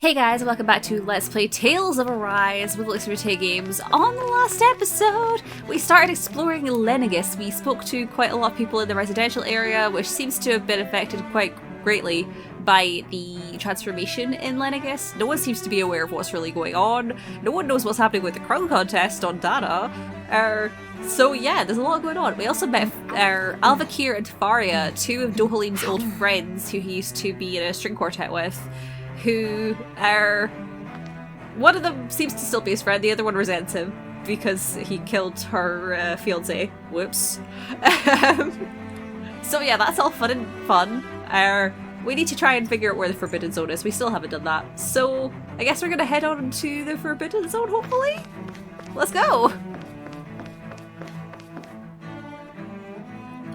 Hey guys, welcome back to Let's Play Tales of Arise with Elixir Games. On the last episode, we started exploring Lenegis. We spoke to quite a lot of people in the residential area, which seems to have been affected quite greatly by the transformation in Lenegis. No one seems to be aware of what's really going on. No one knows what's happening with the crown contest on Dana. So yeah, there's a lot going on. We also met Alvoxcon and Faria, two of Dohalim's old friends who he used to be in a string quartet with. Who are... One of them seems to still be his friend, the other one resents him because he killed her fiancé. Whoops. So yeah, that's all fun and fun. We need to try and figure out where the Forbidden Zone is. We still haven't done that. So I guess we're gonna head on to the Forbidden Zone, hopefully? Let's go!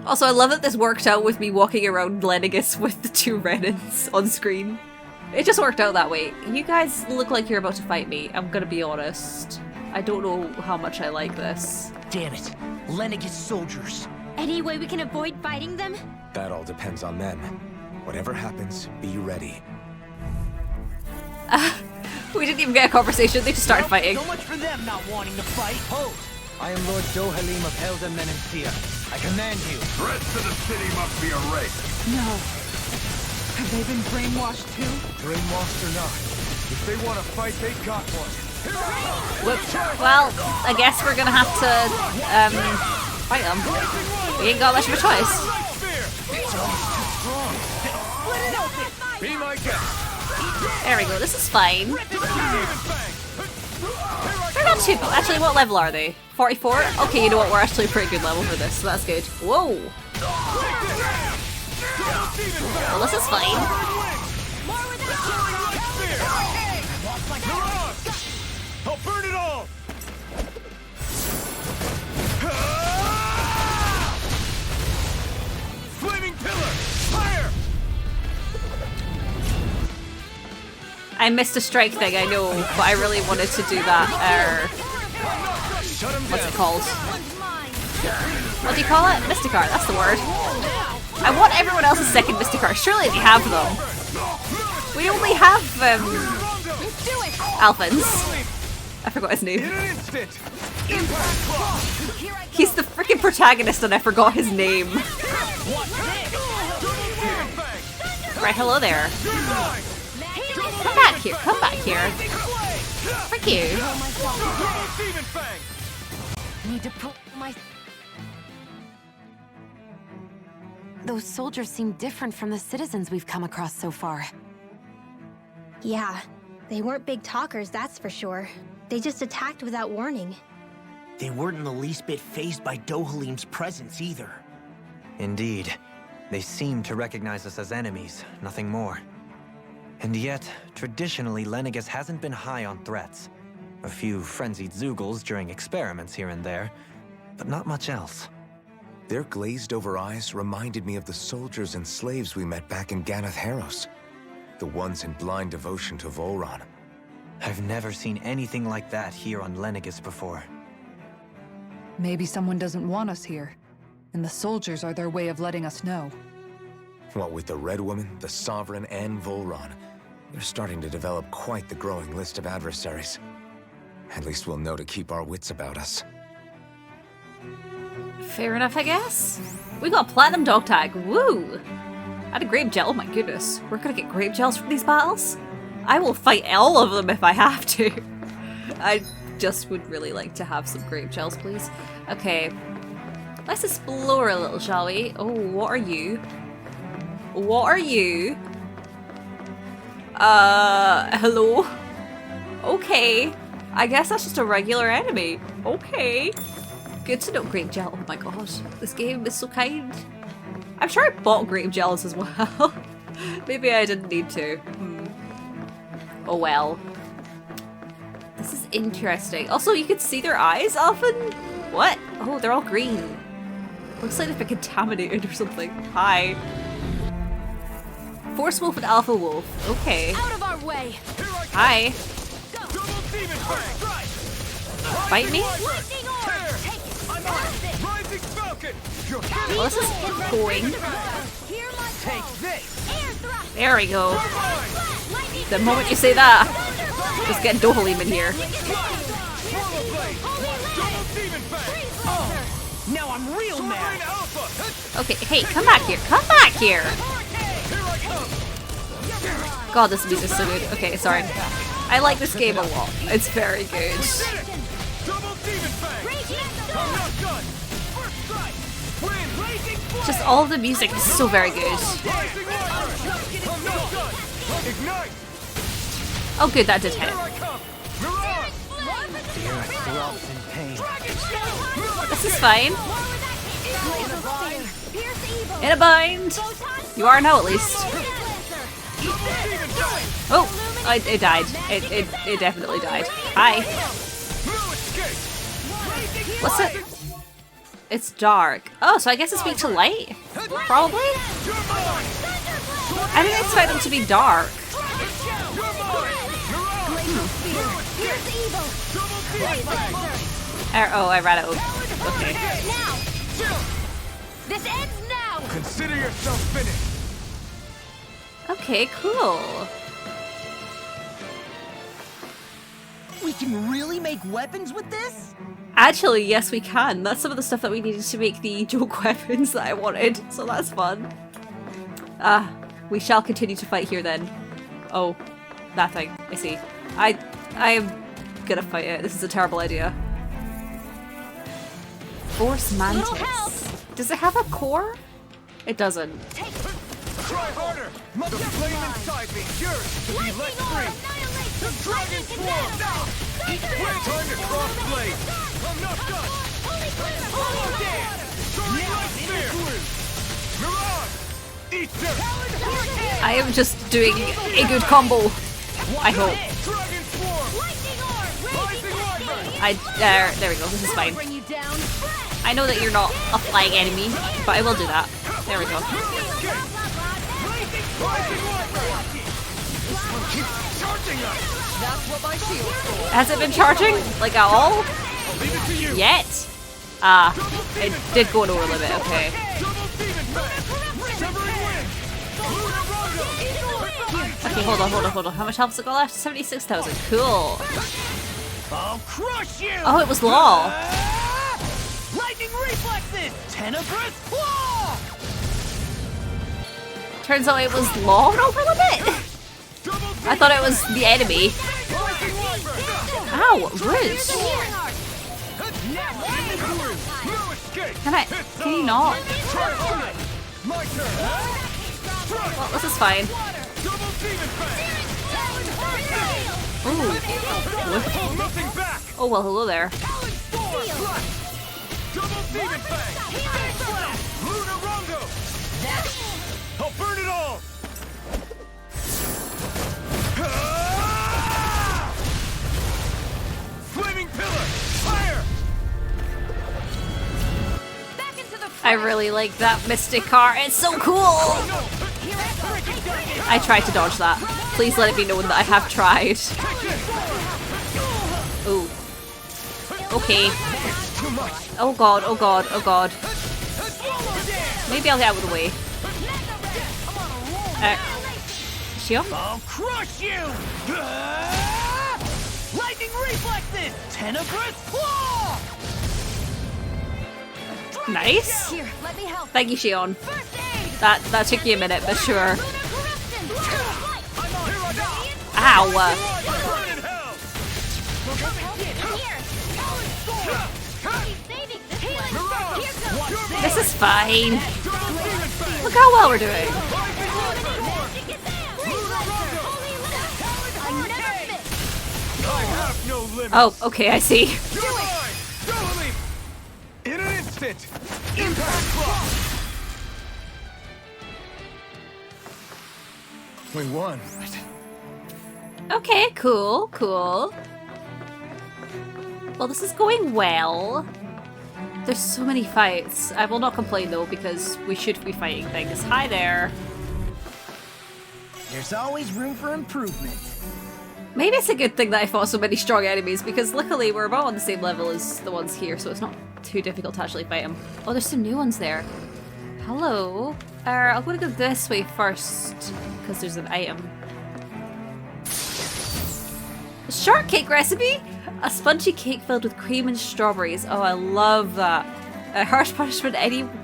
Also, I love that this worked out with me walking around Lenegis with the two Renans on screen. It just worked out that way. You guys look like you're about to fight me. I'm gonna be honest. I don't know how much I like this. Damn it. Lenegis soldiers. Any way we can avoid fighting them? That all depends on them. Whatever happens, be ready. We didn't even get a conversation, they just started fighting. So much for them not wanting to fight. Hold. I am Lord Dohalim of Helda Menencia. I command you. The rest of the city must be erased. No. Have they been brainwashed too? Brainwashed or not, if they want to fight, they got one. Whoops. Well, I guess we're gonna have to, fight them. We ain't got much of a choice. Be my guest. There we go, this is fine. They're not too bad. Actually, what level are they? 44? Okay, you know what, we're actually a pretty good level for this, so that's good. Whoa! Well, this is fine. I'll burn it all. Flaming pillar, fire! I missed a strike thing, I know, but I really wanted to do that. What's it called? What do you call it? Mysticar, that's the word. I want everyone else's second Mysticar. Surely they have them. We only have, Alphins. I forgot his name. He's the freaking protagonist and I forgot his name. Right, hello there. Come back here, come back here. Frick you. Need to pull my... Those soldiers seem different from the citizens we've come across so far. Yeah, they weren't big talkers, that's for sure. They just attacked without warning. They weren't in the least bit fazed by Dohalim's presence either. Indeed. They seem to recognize us as enemies, nothing more. And yet, traditionally, Lenegis hasn't been high on threats. A few frenzied Zeugles during experiments here and there, but not much else. Their glazed-over eyes reminded me of the soldiers and slaves we met back in Ganath Haros. The ones in blind devotion to Volron. I've never seen anything like that here on Lenegis before. Maybe someone doesn't want us here, and the soldiers are their way of letting us know. What with the Red Woman, the Sovereign, and Volron, they're starting to develop quite the growing list of adversaries. At least we'll know to keep our wits about us. Fair enough, I guess. We got Platinum Dog Tag, woo! And a Grape Gel, oh my goodness. We're gonna get Grape Gels from these battles? I will fight all of them if I have to. I just would really like to have some Grape Gels, please. Okay. Let's explore a little, shall we? Oh, what are you? What are you? Hello? Okay. I guess that's just a regular enemy. Okay. Good to know, Grape Gel. Oh my god, this game is so kind. I'm sure I bought Grape Gels as well. Maybe I didn't need to. Oh well. This is interesting. Also, you can see their eyes often. What? Oh, they're all green. Looks like they've been contaminated or something. Hi. Force Wolf and Alpha Wolf. Okay. Out of our way! Hi. Fight me? Well, this is going. Take this! There we go. The moment you say that, just get Dohalim in here. Now I'm real mad! Okay, hey, come back here. Come back here! God, this music's so good. Okay, sorry. I like this game a lot. It's very good. Just all of the music is so very good. Oh good, that did hit. The earth throbs in pain. This is fine. In a bind! You are now, at least. Oh! It died. It definitely died. Hi. What's it? It's dark. Oh, so I guess it's weak to light? Probably? I didn't expect them to be dark. Oh, I ran out. Okay. This ends now! Consider yourself finished. Okay, cool. We can really make weapons with this? Actually, yes, we can. That's some of the stuff that we needed to make the joke weapons that I wanted, so that's fun. We shall continue to fight here then. Oh, that thing. I see. I am gonna fight it. This is a terrible idea. Force Mantis. Does it have a core? It doesn't. Try harder! The flame inside me yearns to be let free! The dragon swarm! Time to cross blade! I'm not done! Oh, damn! Soaring light spear! Mirage! Eater! I am just doing a good combo. I hope. Dragon swarm! There we go. This is fine. I know that you're not a flying enemy, but I will do that. There we go. Has it been charging? Like at all? Yet? It did go over a little bit, okay. Okay, hold on. How much health has it got left? 76,000. Cool. I'll crush you! Oh, it was law. Lightning reflexes! Tenebrous claw! Turns out it was law over a little bit. I thought it was the enemy. Ow, rude. Can you not? Well, this is fine. Ooh. Oh, well, hello there. I'll burn it all! Flaming pillar! Fire! I really like that mystic car. It's so cool! I tried to dodge that. Please let it be known that I have tried. Ooh. Okay. Oh god, oh god, oh god. Maybe I'll get out of the way. Is she up? I'll crush you! Lightning reflexes! Tenebrous claw! Nice. Here, let me help. Thank you, Shion. That took you a minute, but sure. Ow. This is fine. Look how well we're doing. Oh, okay, I see. In an instant! Impact block! We won. Okay, cool. Well, this is going well. There's so many fights. I will not complain though, because we should be fighting things. Hi there. There's always room for improvement. Maybe it's a good thing that I fought so many strong enemies, because luckily we're about on the same level as the ones here, so it's not too difficult to actually fight them. Oh, there's some new ones there. Hello. I'm gonna go this way first, because there's an item. A shortcake recipe? A spongy cake filled with cream and strawberries. Oh, I love that. A harsh punishment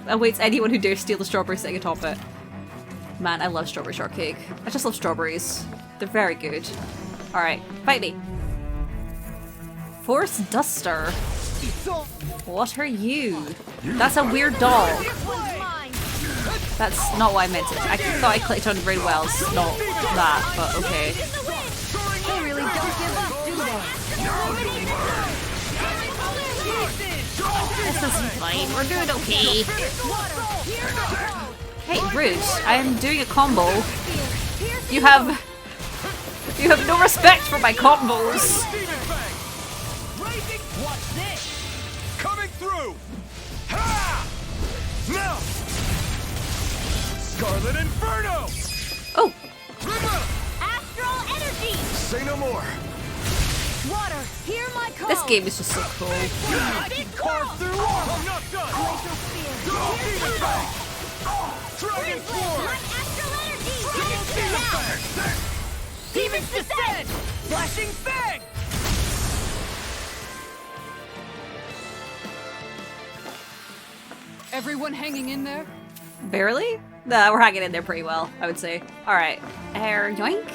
awaits anyone who dares steal the strawberries sitting atop it. Man, I love strawberry shortcake. I just love strawberries. They're very good. Alright, fight me. Force Duster. What are you? That's a weird doll. That's not what I meant it. I thought I clicked on Rainwell's, not that, but okay. They really don't give up, do they? This is fine. We're doing okay. Hey, rude. I am doing a combo. You have no respect for my combos. Watch this! Coming through! Ha! Now! Scarlet Inferno! Oh, Astral energy! Say no more! Water, hear my call! this game is just so cool. Carve through all! I'm not done! Glacial spear! Demon Fang! Dragon Sword! My astral energy! Demons descend! Flashing Fang! Everyone hanging in there? Barely? Nah, we're hanging in there pretty well, I would say. Alright. Yoink.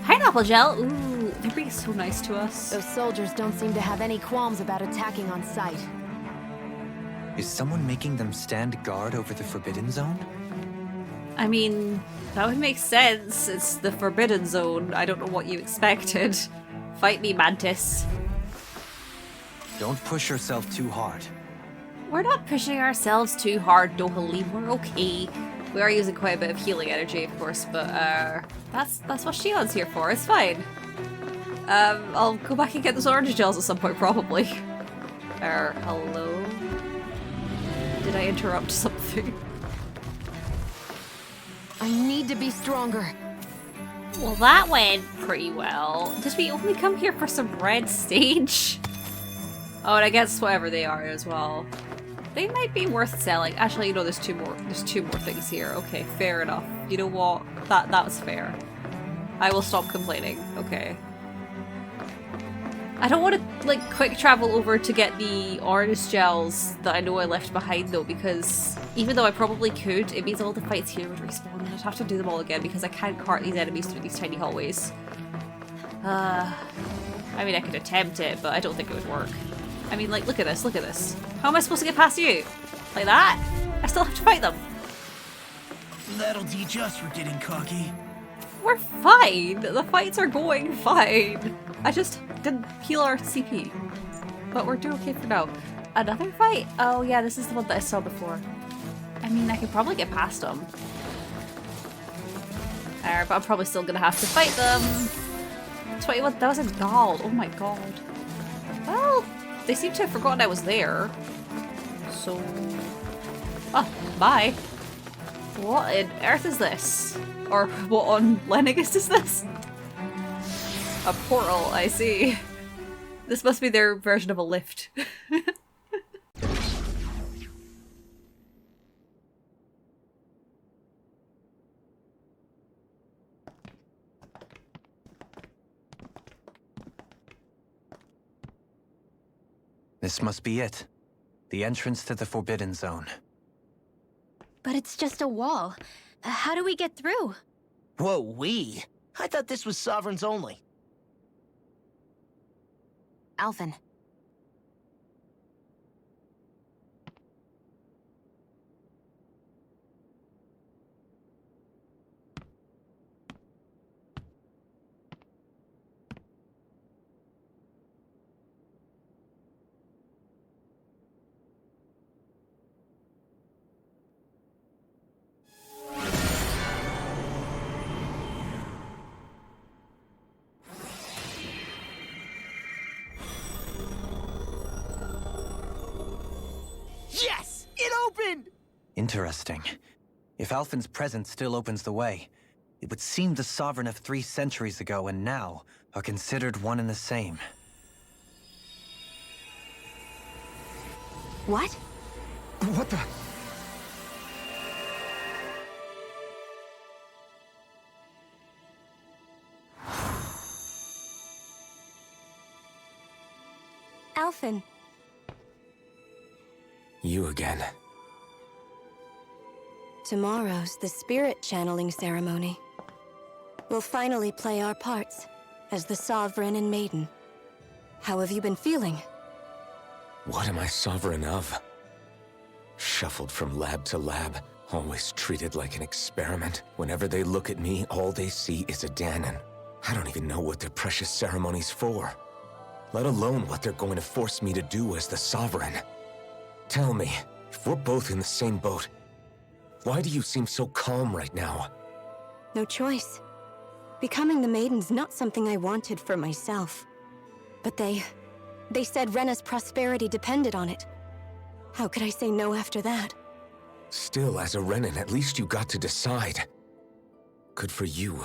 Pineapple gel. Ooh, they're being so nice to us. Those soldiers don't seem to have any qualms about attacking on sight. Is someone making them stand guard over the Forbidden Zone? I mean, that would make sense. It's the Forbidden Zone. I don't know what you expected. Fight me, Mantis. Don't push yourself too hard. We're not pushing ourselves too hard, Dohalim. We're okay. We are using quite a bit of healing energy, of course, but that's what Shion's here for. It's fine. I'll go back and get those orange gels at some point, probably. Hello? Did I interrupt something? I need to be stronger. Well, that went pretty well. Did we only come here for some red stage? Oh, and I guess whatever they are as well. They might be worth selling. Actually, you know, there's two more things here. Okay, fair enough. You know what? That was fair. I will stop complaining. Okay. I don't want to, like, quick travel over to get the orange gels that I know I left behind, though, because even though I probably could, it means all the fights here would respawn, and I'd have to do them all again because I can't cart these enemies through these tiny hallways. I mean, I could attempt it, but I don't think it would work. I mean, like, look at this, look at this. How am I supposed to get past you? Like that? I still have to fight them. That'll teach us for getting cocky. We're fine. The fights are going fine. I just didn't heal our CP. But we're doing okay for now. Another fight? Oh yeah, this is the one that I saw before. I mean, I could probably get past them. But I'm probably still gonna have to fight them. 21,000 gold. Oh my god. Well, they seem to have forgotten I was there. So... oh, bye. What on earth is this? Or what on Lenegus is this? A portal, I see. This must be their version of a lift. This must be it. The entrance to the Forbidden Zone. But it's just a wall. How do we get through? Whoa, we? I thought this was Sovereigns only. Alphen. Yes! It opened! Interesting. If Alphen's presence still opens the way, it would seem the Sovereign of 3 centuries ago and now are considered one and the same. What? What the? Alphen. You again. Tomorrow's the spirit channeling ceremony. We'll finally play our parts as the Sovereign and Maiden. How have you been feeling? What am I sovereign of? Shuffled from lab to lab, always treated like an experiment. Whenever they look at me, all they see is a Danon. I don't even know what their precious ceremony's for, let alone what they're going to force me to do as the Sovereign. Tell me, if we're both in the same boat, why do you seem so calm right now? No choice. Becoming the Maiden's not something I wanted for myself. But they said Rena's prosperity depended on it. How could I say no after that? Still, as a Renan, at least you got to decide. Good for you.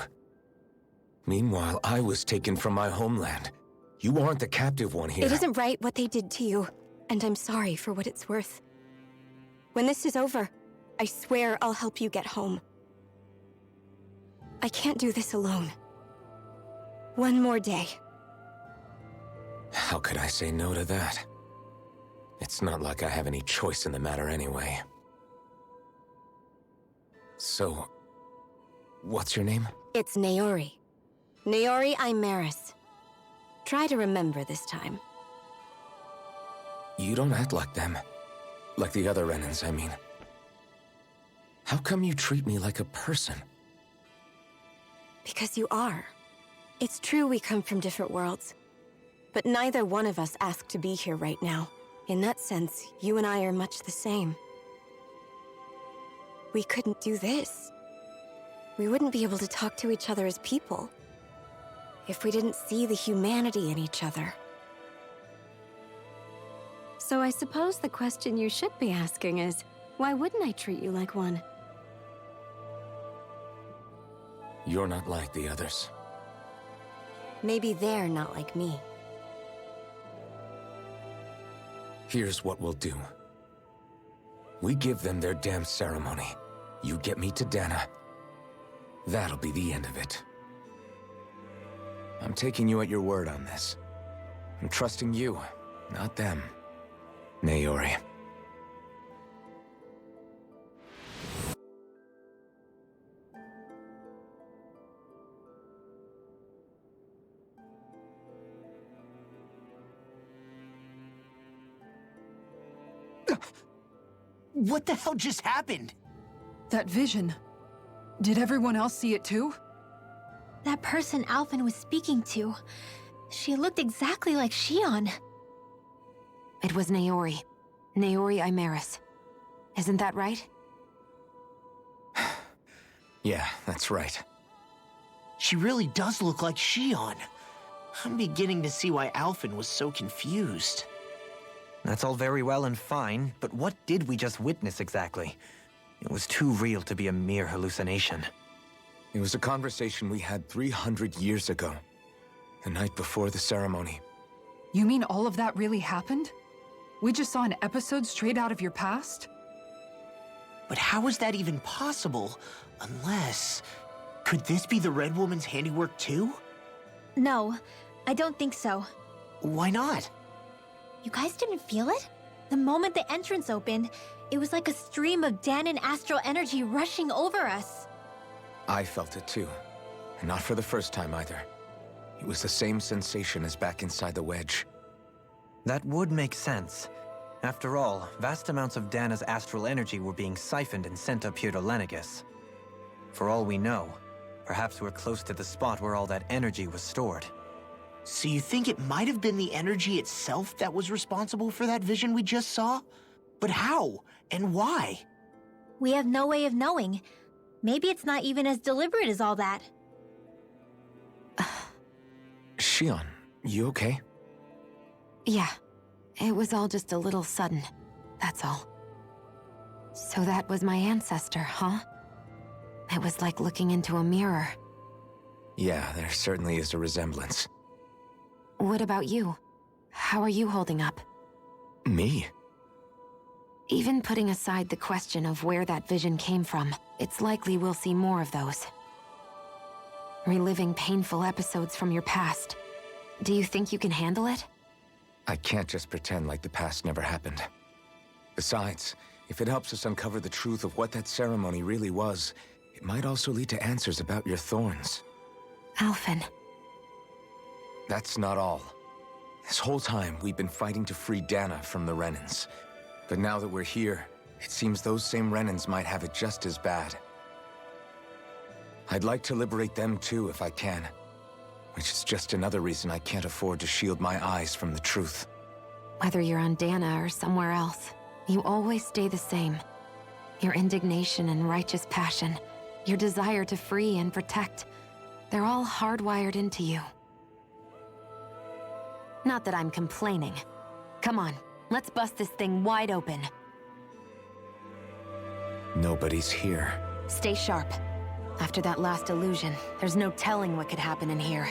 Meanwhile, I was taken from my homeland. You aren't the captive one here. It isn't right what they did to you, and I'm sorry for what it's worth. When this is over, I swear I'll help you get home. I can't do this alone. One more day. How could I say no to that? It's not like I have any choice in the matter anyway. So, what's your name? It's Naori. Naori Imaris. Try to remember this time. You don't act like them. Like the other Renans, I mean. How come you treat me like a person? Because you are. It's true we come from different worlds. But neither one of us asked to be here right now. In that sense, you and I are much the same. We couldn't do this. We wouldn't be able to talk to each other as people if we didn't see the humanity in each other. So I suppose the question you should be asking is, why wouldn't I treat you like one? You're not like the others. Maybe they're not like me. Here's what we'll do. We give them their damn ceremony. You get me to Dana. That'll be the end of it. I'm taking you at your word on this. I'm trusting you, not them. Naori. What the hell just happened? That vision. Did everyone else see it too? That person Alphen was speaking to, she looked exactly like Shion. It was Naori. Naori Imaris. Isn't that right? Yeah, that's right. She really does look like Shion. I'm beginning to see why Alphen was so confused. That's all very well and fine, but what did we just witness exactly? It was too real to be a mere hallucination. It was a conversation we had 300 years ago. The night before the ceremony. You mean all of that really happened? We just saw an episode straight out of your past? But how is that even possible? Unless... Could this be the Red Woman's handiwork too? No, I don't think so. Why not? You guys didn't feel it? The moment the entrance opened, it was like a stream of Danon astral energy rushing over us. I felt it too. And not for the first time either. It was the same sensation as back inside the wedge. That would make sense. After all, vast amounts of Dana's astral energy were being siphoned and sent up here to Lenegus. For all we know, perhaps we're close to the spot where all that energy was stored. So you think it might have been the energy itself that was responsible for that vision we just saw? But how? And why? We have no way of knowing. Maybe it's not even as deliberate as all that. Shion, you okay? Yeah. It was all just a little sudden. That's all. So that was my ancestor, huh? It was like looking into a mirror. Yeah, there certainly is a resemblance. What about you? How are you holding up? Me? Even putting aside the question of where that vision came from, it's likely we'll see more of those. Reliving painful episodes from your past. Do you think you can handle it? I can't just pretend like the past never happened. Besides, if it helps us uncover the truth of what that ceremony really was, it might also lead to answers about your thorns. Alphen. That's not all. This whole time, we've been fighting to free Dana from the Renans. But now that we're here, it seems those same Renans might have it just as bad. I'd like to liberate them too if I can. Which is just another reason I can't afford to shield my eyes from the truth. Whether you're on Dana or somewhere else, you always stay the same. Your indignation and righteous passion, your desire to free and protect, they're all hardwired into you. Not that I'm complaining. Come on, let's bust this thing wide open. Nobody's here. Stay sharp. After that last illusion, there's no telling what could happen in here.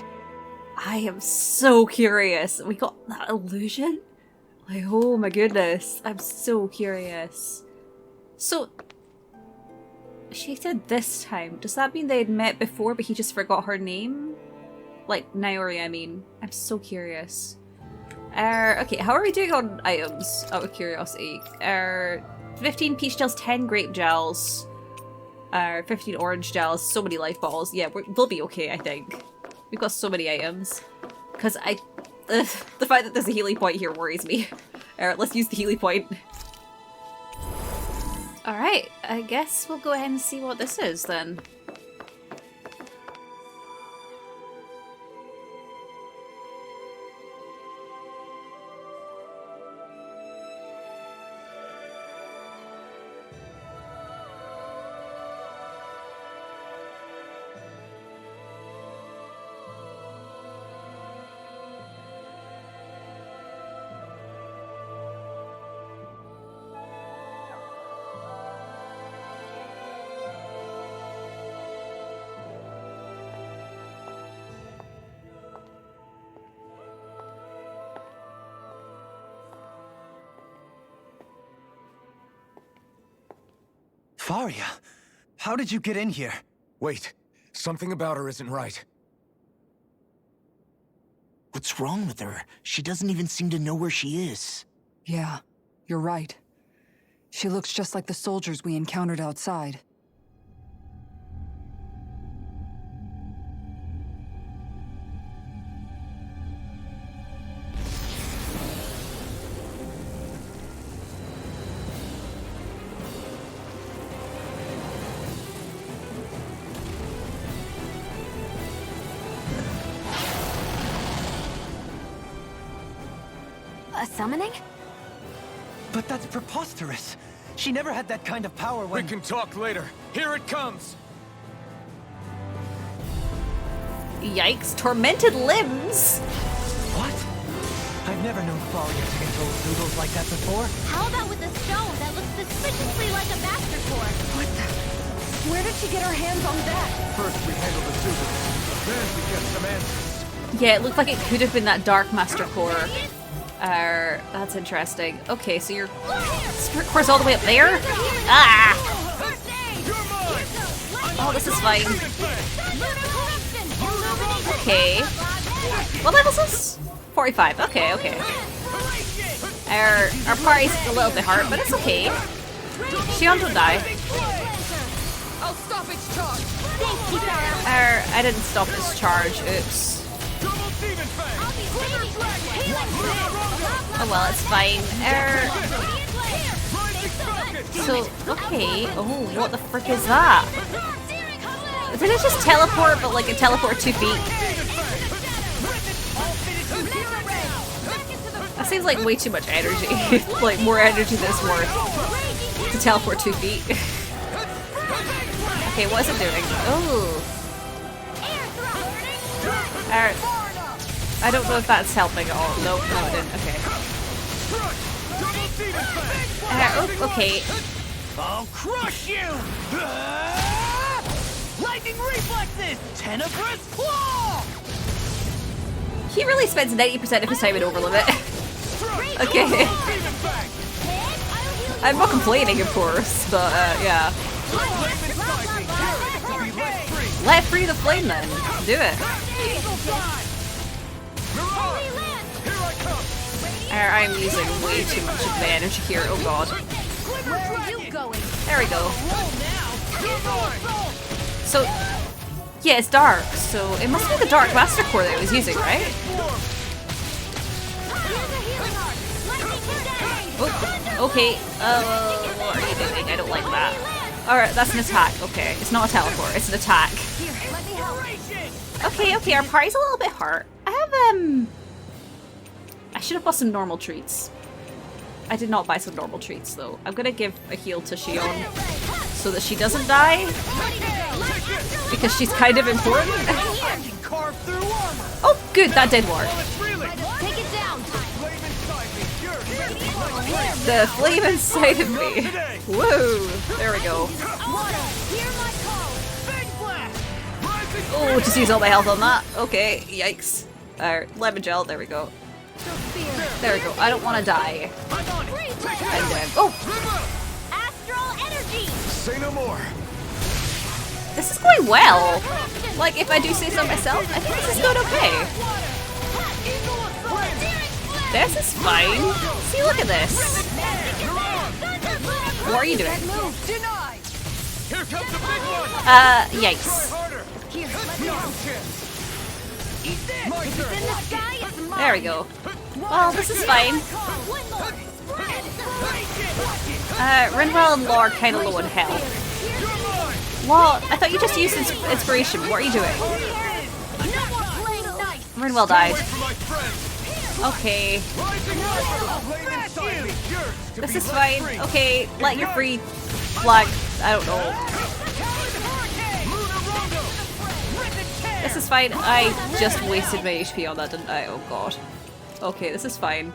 I am so curious. We got that illusion? Like, oh my goodness. I'm so curious. So, she said this time. Does that mean they'd met before but he just forgot her name? Like, Naori, I mean. I'm so curious. Okay, how are we doing on items? Out of curiosity. 15 peach gels, 10 grape gels. 15 orange gels, so many life balls. Yeah, we'll be okay, I think. We've got so many items. Because the fact that there's a healing point here worries me. Let's use the healing point. Alright, I guess we'll go ahead and see what this is then. Faria, how did you get in here? Wait, something about her isn't right. What's wrong with her? She doesn't even seem to know where she is. Yeah, you're right. She looks just like the soldiers we encountered outside. A summoning? But that's preposterous. She never had that kind of power when— We can talk later. Here it comes! Yikes, tormented limbs! What? I've never known Faria to control noodles like that before. How about with a stone that looks suspiciously like a master core? What the? Where did she get her hands on that? First we handle the noodles, then we get some answers. Yeah, it looked like it could have been that Dark Master Core. That's interesting. Okay, so your spirit core's all the way up there? Ah! Oh, this is fine. Okay. What level is this? 45. Okay, okay. Our party's a little bit hard, but it's okay. Shion don't die. I'll stop its charge! I didn't stop its charge. Oops. Oh well, it's fine. So, okay. Oh, what the frick is that? Did it just teleport, but like a teleport 2 feet? That seems like way too much energy. Like, more energy than it's worth to teleport 2 feet. Okay, what is it doing? Oh. I don't know if that's helping at all. Nope, no it didn't. Okay. Oh, okay. I'll crush you! Lightning reflexes! Tenebrous claw! He really spends 90% of his time in overlimit. Okay. I'm not complaining, of course, but yeah. Let free the flame then. Do it. I'm using way too much of the energy here. Oh god. Where are you going? There we go. So, yeah, it's dark, so it must be the Dark Master Core that I was using, right? Oh, okay. What are you doing? I don't like that. Alright, that's an attack. Okay, it's not a teleport, it's an attack. Okay, our party's a little bit hurt. I should have bought some normal treats. I did not buy some normal treats, though. I'm gonna give a heal to Shion so that she doesn't die. Because she's kind of important. Oh, good, that did work. Take it down. The flame inside of me. Whoa, there we go. Oh, just use all my health on that. Okay, yikes. Lemon gel, there we go. There we go. I don't want to die. And then, oh! Astral energy. Say no more. This is going well. Like, if I do say so myself, I think this is going okay. This is fine. See, look at this. What are you doing? Here comes the big one. Yikes. My turn. There we go. Well, this is fine. Rinwell and Law are kind of low on health. Law, I thought you just used inspiration. What are you doing? Rinwell died. Okay. This is fine. Okay, let your free flag. I don't know. This is fine. I just wasted my HP on that, didn't I? Oh god. Okay, this is fine.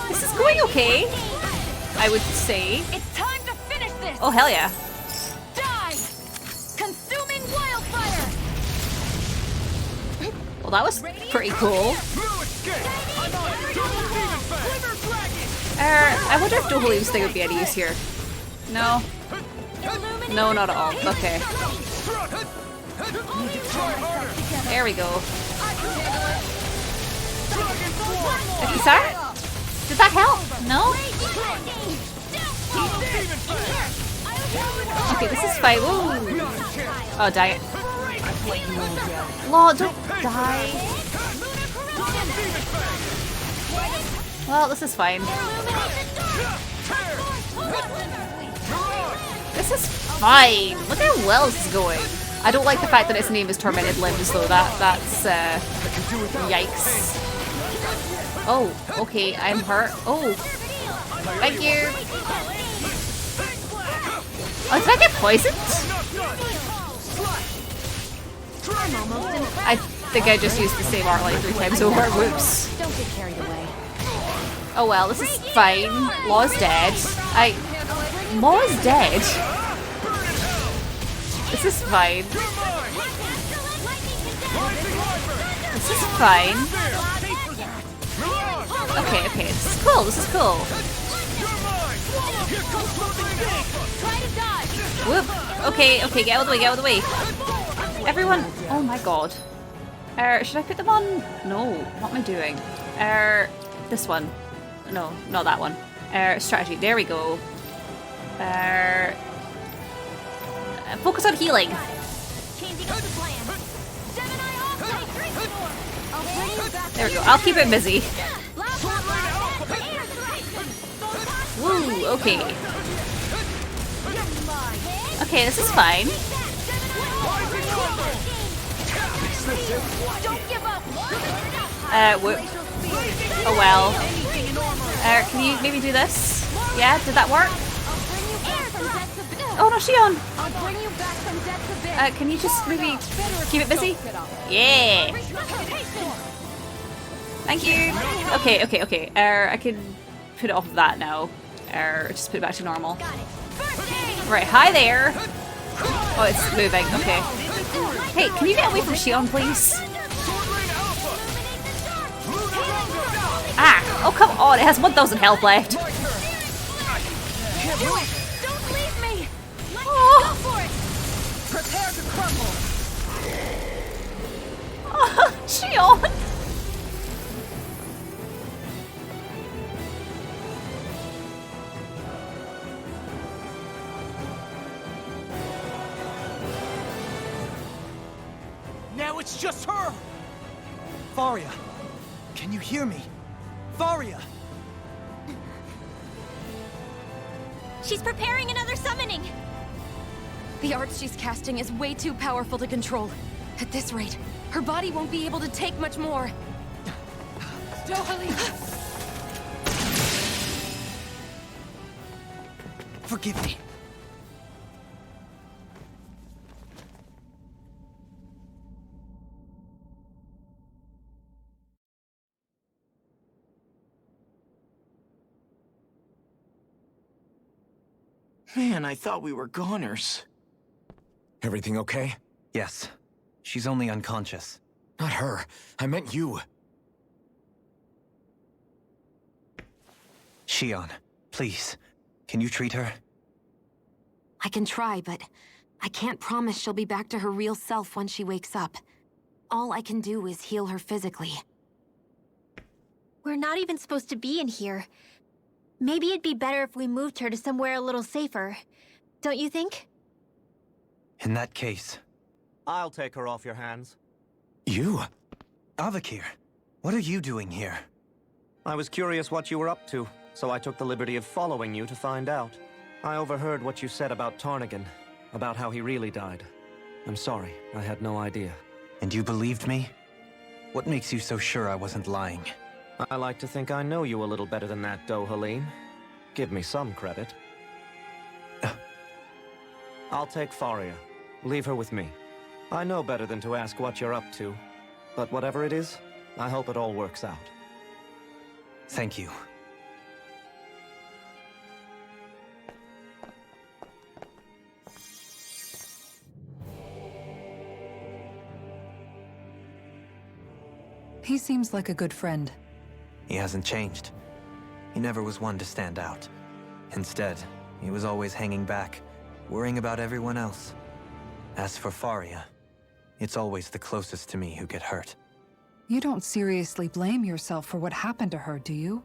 This is going okay, I would say. It's time to finish this. Oh hell yeah. Die! Consuming wildfire. Well, that was pretty cool. I wonder if Dohleem's thing would be any use here. No. No, not at all. Okay. There we go. Is that? Did that help? No? Okay, this is fine. Ooh. Oh, dang it. Law, don't die. Well, this is fine. This is fine. Look how well this is going. I don't like the fact that its name is Tormented Limbs, though. That's yikes. Oh, okay, I'm hurt. Oh, thank you. Oh, did I get poisoned? I think I just used the same art like 3 times over. Whoops. Don't get carried away. Oh well, this is fine. Law's dead. Law's dead? This is fine. This is fine. Okay, this is cool, Whoop. Okay, get out of the way, Everyone, oh my god. Should I put them on? No, what am I doing? This one. No, not that one. Strategy, there we go. Focus on healing. There we go, I'll keep it busy. Woo, okay. Okay, this is fine. Whoop. Oh well. Can you maybe do this? Yeah, did that work? Oh no, Shion! Can you just maybe keep it busy? Yeah! Thank you! Okay. I can put it off of that now. Just put it back to normal. Right, hi there! Oh, it's moving, okay. Hey, can you get away from Shion, please? Ah! Oh, come on, it has 1,000 health left. Don't leave me. Oh. Go for it. Prepare to crumble. Oh, Shion! just her! Faria, can you hear me? Faria! She's preparing another summoning! The art she's casting is way too powerful to control. At this rate, her body won't be able to take much more. Dohalim! Forgive me. Man, I thought we were goners. Everything okay? Yes. She's only unconscious. Not her. I meant you. Shion, please. Can you treat her? I can try, but I can't promise she'll be back to her real self when she wakes up. All I can do is heal her physically. We're not even supposed to be in here. Maybe it'd be better if we moved her to somewhere a little safer. Don't you think? In that case... I'll take her off your hands. You? Avakir, what are you doing here? I was curious what you were up to, so I took the liberty of following you to find out. I overheard what you said about Tarnigan, about how he really died. I'm sorry, I had no idea. And you believed me? What makes you so sure I wasn't lying? I like to think I know you a little better than that, Dohalim. Give me some credit. I'll take Faria. Leave her with me. I know better than to ask what you're up to. But whatever it is, I hope it all works out. Thank you. He seems like a good friend. He hasn't changed. He never was one to stand out. Instead, he was always hanging back, worrying about everyone else. As for Faria, it's always the closest to me who get hurt. You don't seriously blame yourself for what happened to her, do you?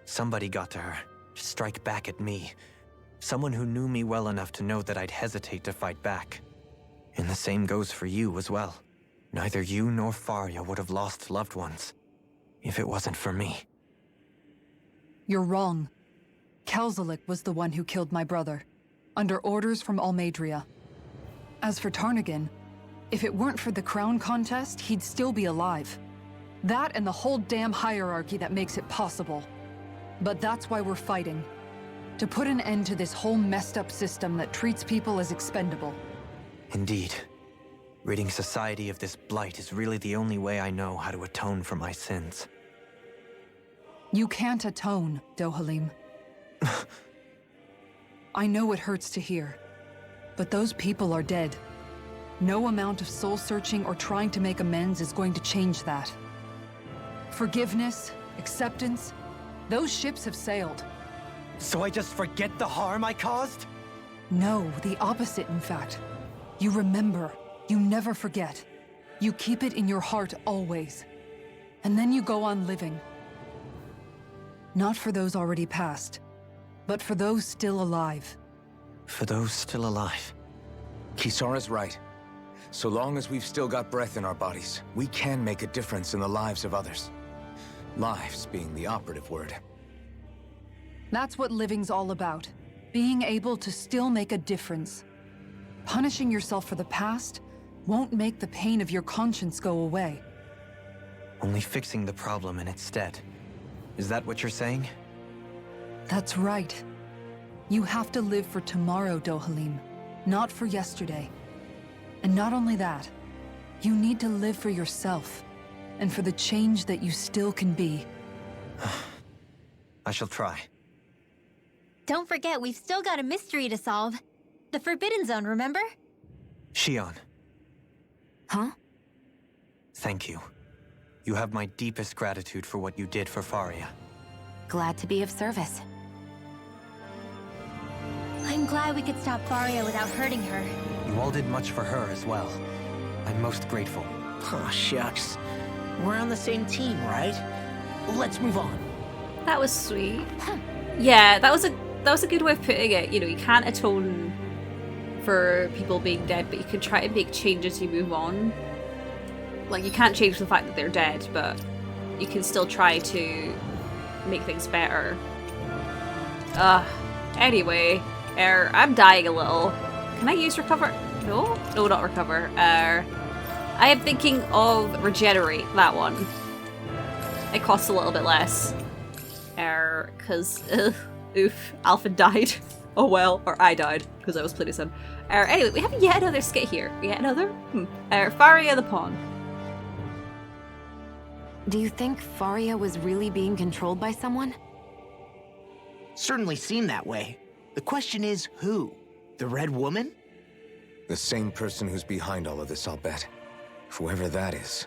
Somebody got to her, to strike back at me. Someone who knew me well enough to know that I'd hesitate to fight back. And the same goes for you as well. Neither you nor Faria would have lost loved ones if it wasn't for me. You're wrong. Kelzelik was the one who killed my brother, under orders from Almadria. As for Tarnigan, if it weren't for the crown contest, he'd still be alive. That and the whole damn hierarchy that makes it possible. But that's why we're fighting. To put an end to this whole messed up system that treats people as expendable. Indeed. Ridding society of this blight is really the only way I know how to atone for my sins. You can't atone, Dohalim. I know it hurts to hear, but those people are dead. No amount of soul-searching or trying to make amends is going to change that. Forgiveness, acceptance, those ships have sailed. So I just forget the harm I caused? No, the opposite, in fact. You remember. You never forget. You keep it in your heart always. And then you go on living. Not for those already passed, but for those still alive. For those still alive. Kisara's right. So long as we've still got breath in our bodies, we can make a difference in the lives of others. Lives being the operative word. That's what living's all about. Being able to still make a difference. Punishing yourself for the past won't make the pain of your conscience go away. Only fixing the problem in its stead. Is that what you're saying? That's right. You have to live for tomorrow, Dohalim, not for yesterday. And not only that, you need to live for yourself, and for the change that you still can be. I shall try. Don't forget, we've still got a mystery to solve. The Forbidden Zone, remember? Shion. Huh? Thank you. You have my deepest gratitude for what you did for Faria. Glad to be of service. I'm glad we could stop Faria without hurting her. You all did much for her as well. I'm most grateful. Aw, shucks. We're on the same team, right? Let's move on. That was sweet. Yeah, that was a good way of putting it. You know, you can't atone for people being dead, but you can try to make changes as you move on. Like, you can't change the fact that they're dead, but you can still try to make things better. Anyway, I'm dying a little. Can I use recover? No? No, not recover. I am thinking of regenerate, that one. It costs a little bit less. Cause, oof, Alpha died. Oh well, or I died, because I was playing him. Anyway, we have yet another skit here. Yet another? Faria the Pawn. Do you think Faria was really being controlled by someone? Certainly seemed that way. The question is, who? The Red Woman? The same person who's behind all of this, I'll bet. Whoever that is.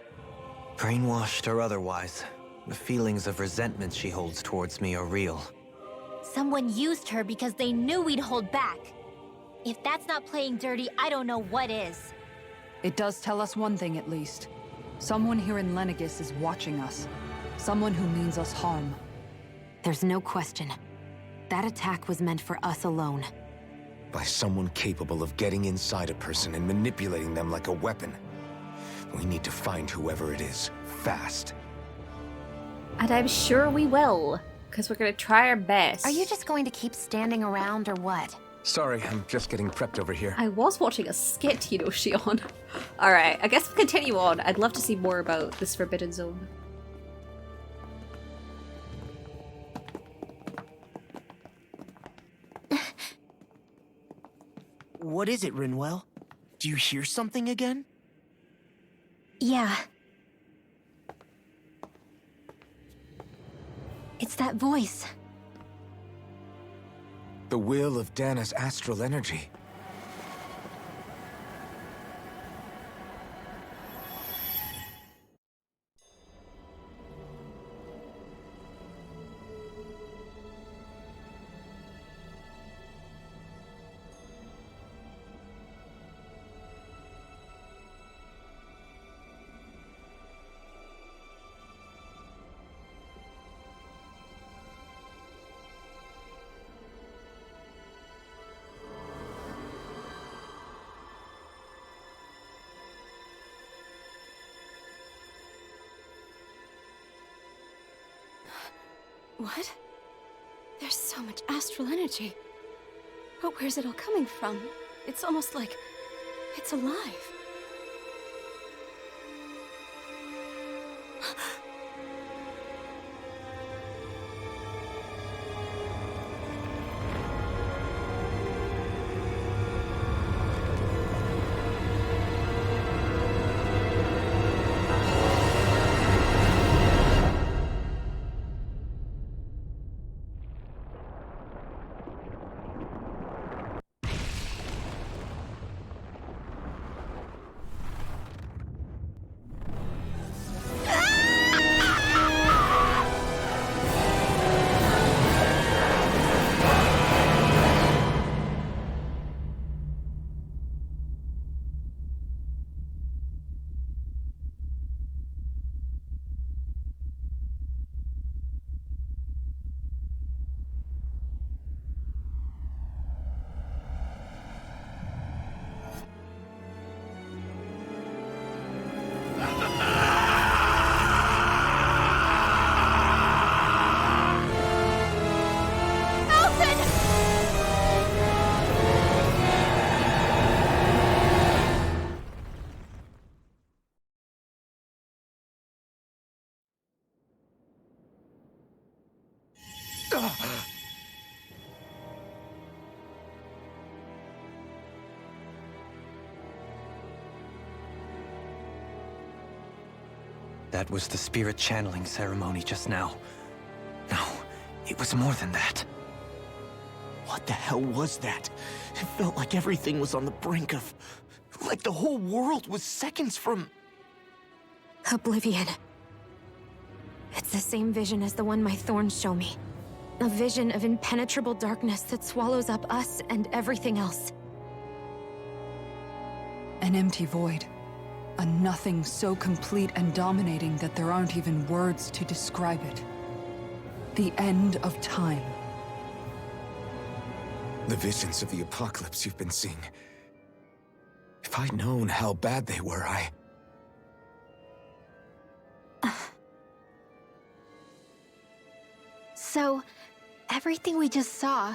Brainwashed or otherwise, the feelings of resentment she holds towards me are real. Someone used her because they knew we'd hold back. If that's not playing dirty, I don't know what is. It does tell us one thing at least. Someone here in Lenegis is watching us. Someone who means us harm. There's no question. That attack was meant for us alone. By someone capable of getting inside a person and manipulating them like a weapon. We need to find whoever it is, fast. And I'm sure we will, because we're going to try our best. Are you just going to keep standing around or what? Sorry, I'm just getting prepped over here. I was watching a skit, you know, Shion. Alright, I guess we'll continue on. I'd love to see more about this Forbidden Zone. What is it, Rinwell? Do you hear something again? Yeah. It's that voice. The will of Dana's astral energy. What? There's so much astral energy. But where's it all coming from? It's almost like it's alive. That was the spirit channeling ceremony just now. No, it was more than that. What the hell was that? It felt like everything was on the brink of... like the whole world was seconds from... Oblivion. It's the same vision as the one my thorns show me. A vision of impenetrable darkness that swallows up us and everything else. An empty void. A nothing so complete and dominating that there aren't even words to describe it. The end of time. The visions of the apocalypse you've been seeing. If I'd known how bad they were, So, everything we just saw,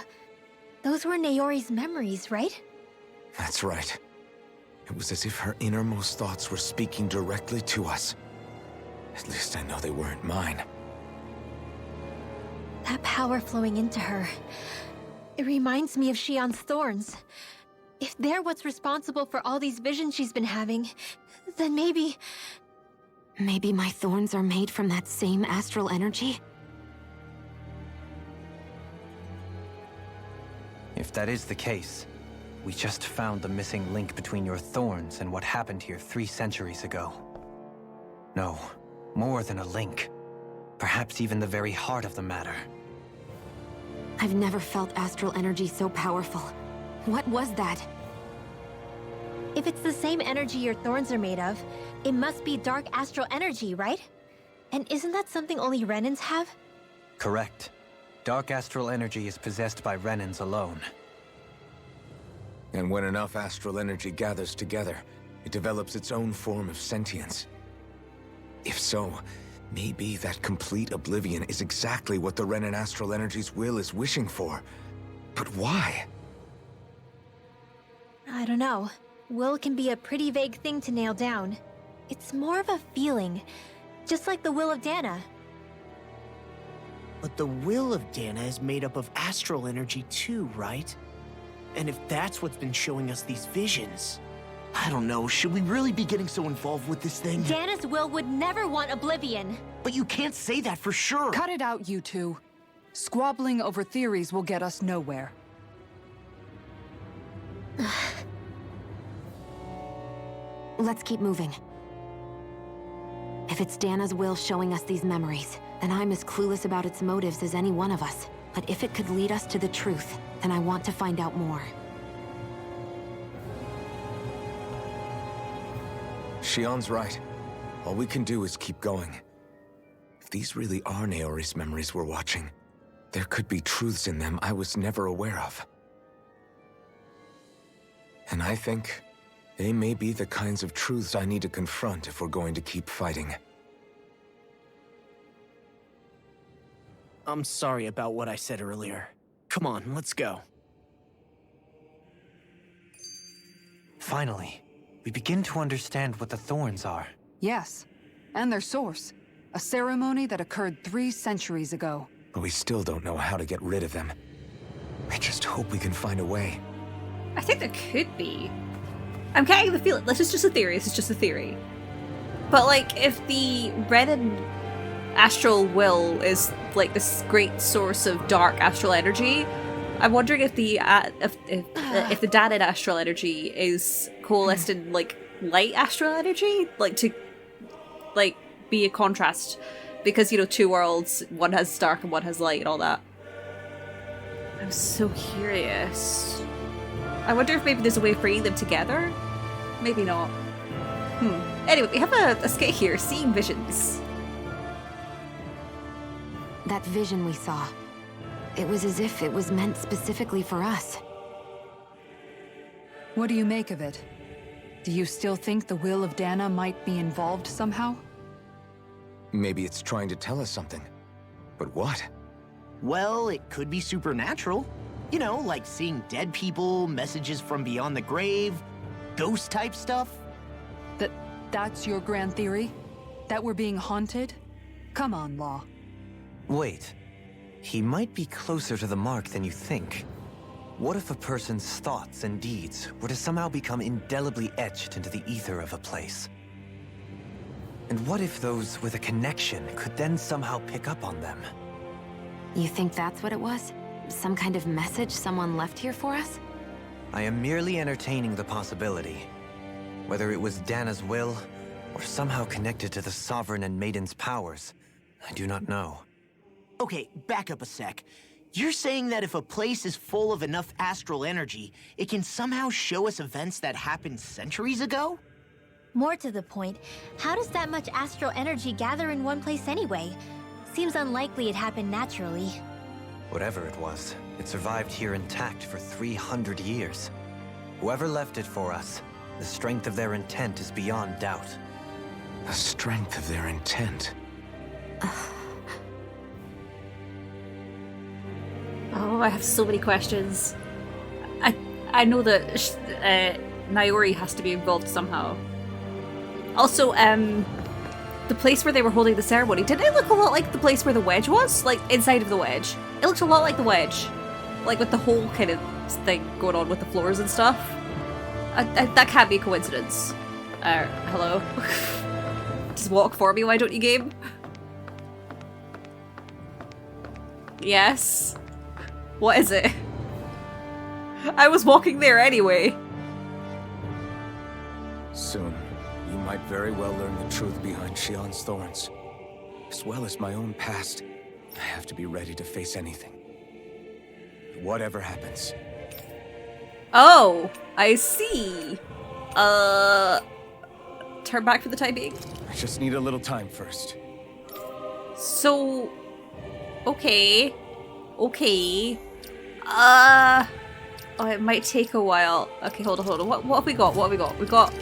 those were Naori's memories, right? That's right. It was as if her innermost thoughts were speaking directly to us. At least I know they weren't mine. That power flowing into her, it reminds me of Shion's thorns. If they're what's responsible for all these visions she's been having, then maybe... Maybe my thorns are made from that same astral energy? If that is the case, we just found the missing link between your thorns and what happened here 3 centuries ago. No, more than a link. Perhaps even the very heart of the matter. I've never felt astral energy so powerful. What was that? If it's the same energy your thorns are made of, it must be dark astral energy, right? And isn't that something only Renans have? Correct. Dark astral energy is possessed by Renans alone. And when enough astral energy gathers together, it develops its own form of sentience. If so, maybe that complete oblivion is exactly what the Renan astral energy's will is wishing for. But why? I don't know. Will can be a pretty vague thing to nail down. It's more of a feeling, just like the will of Dana. But the will of Dana is made up of astral energy too, right? And if that's what's been showing us these visions... I don't know, should we really be getting so involved with this thing? Dana's will would never want oblivion. But you can't say that for sure! Cut it out, you two. Squabbling over theories will get us nowhere. Let's keep moving. If it's Dana's will showing us these memories, then I'm as clueless about its motives as any one of us. But if it could lead us to the truth, then I want to find out more. Shion's right. All we can do is keep going. If these really are Naori's memories we're watching, there could be truths in them I was never aware of. And I think they may be the kinds of truths I need to confront if we're going to keep fighting. I'm sorry about what I said earlier. Come on, let's go. Finally, we begin to understand what the thorns are. Yes, and their source. A ceremony that occurred 3 centuries ago. But we still don't know how to get rid of them. I just hope we can find a way. I think there could be. I'm getting the feeling, this is just a theory, this is just a theory. But like, if the Renan astral will is like this great source of dark astral energy, I'm wondering if the Danan astral energy is coalesced in like light astral energy, like to like be a contrast, because you know, 2 worlds, one has dark and one has light and all that. I'm so curious. I wonder if maybe there's a way of bringing them together? Maybe not. Anyway, we have a skit here, Seeing Visions. That vision we saw, it was as if it was meant specifically for us. What do you make of it? Do you still think the will of Dana might be involved somehow? Maybe it's trying to tell us something. But what? Well, it could be supernatural. You know, like seeing dead people, messages from beyond the grave, ghost-type stuff. That's your grand theory? That we're being haunted? Come on, Law. Wait. He might be closer to the mark than you think. What if a person's thoughts and deeds were to somehow become indelibly etched into the ether of a place? And what if those with a connection could then somehow pick up on them? You think that's what it was? Some kind of message someone left here for us? I am merely entertaining the possibility. Whether it was Dana's will, or somehow connected to the Sovereign and Maiden's powers, I do not know. Okay, back up a sec. You're saying that if a place is full of enough astral energy, it can somehow show us events that happened centuries ago? More to the point, how does that much astral energy gather in one place anyway? Seems unlikely it happened naturally. Whatever it was, it survived here intact for 300 years. Whoever left it for us, the strength of their intent is beyond doubt. The strength of their intent. I have so many questions. I know that Naori has to be involved somehow. Also, the place where they were holding the ceremony, didn't it look a lot like the place where the wedge was? Like, inside of the wedge. It looked a lot like the wedge. Like, with the whole kind of thing going on with the floors and stuff. That can't be a coincidence. Hello? Just walk for me, why don't you, game? Yes? What is it? I was walking there anyway. Soon, you might very well learn the truth behind Shion's thorns. As well as my own past, I have to be ready to face anything. Whatever happens. Oh, I see. Turn back for the time being. I just need a little time first. So, okay. Oh, it might take a while. Okay, hold on. What have we got? We got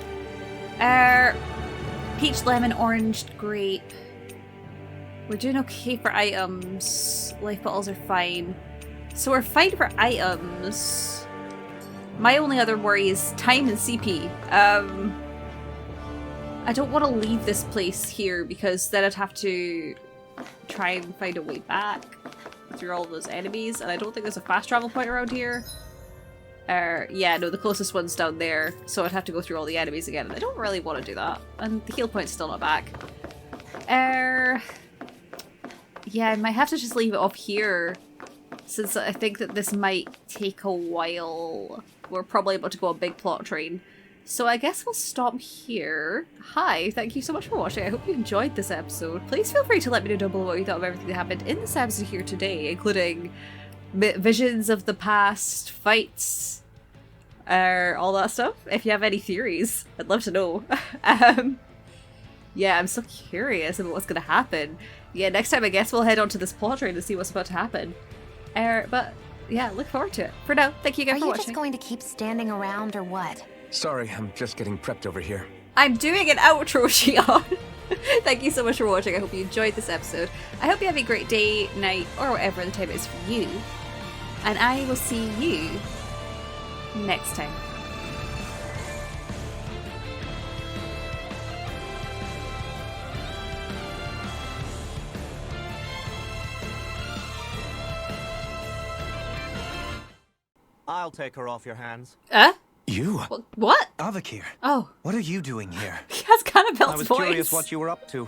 peach, lemon, orange, grape. We're doing okay for items. Life bottles are fine. So we're fine for items. My only other worry is time and CP. I don't want to leave this place here because then I'd have to try and find a way back through all those enemies, and I don't think there's a fast travel point around here. Yeah, no, the closest one's down there, so I'd have to go through all the enemies again, and I don't really want to do that. And the heal point's still not back. Yeah, I might have to just leave it off here, since I think that this might take a while. We're probably about to go a big plot train. So I guess we'll stop here. Hi, thank you so much for watching. I hope you enjoyed this episode. Please feel free to let me know down below what you thought of everything that happened in this episode here today, including visions of the past, fights, all that stuff. If you have any theories, I'd love to know. Yeah, I'm so curious about what's going to happen. Yeah, next time I guess we'll head on to this plot train to see what's about to happen. But yeah, look forward to it. For now, thank you guys for watching. Are you just going to keep standing around or what? Sorry, I'm just getting prepped over here. I'm doing an outro, Shion. Thank you so much for watching. I hope you enjoyed this episode. I hope you have a great day, night, or whatever the time is for you. And I will see you next time. I'll take her off your hands. You? What? Avakir. Oh. What are you doing here? He has Annabelle's I was voice. curious what you were up to,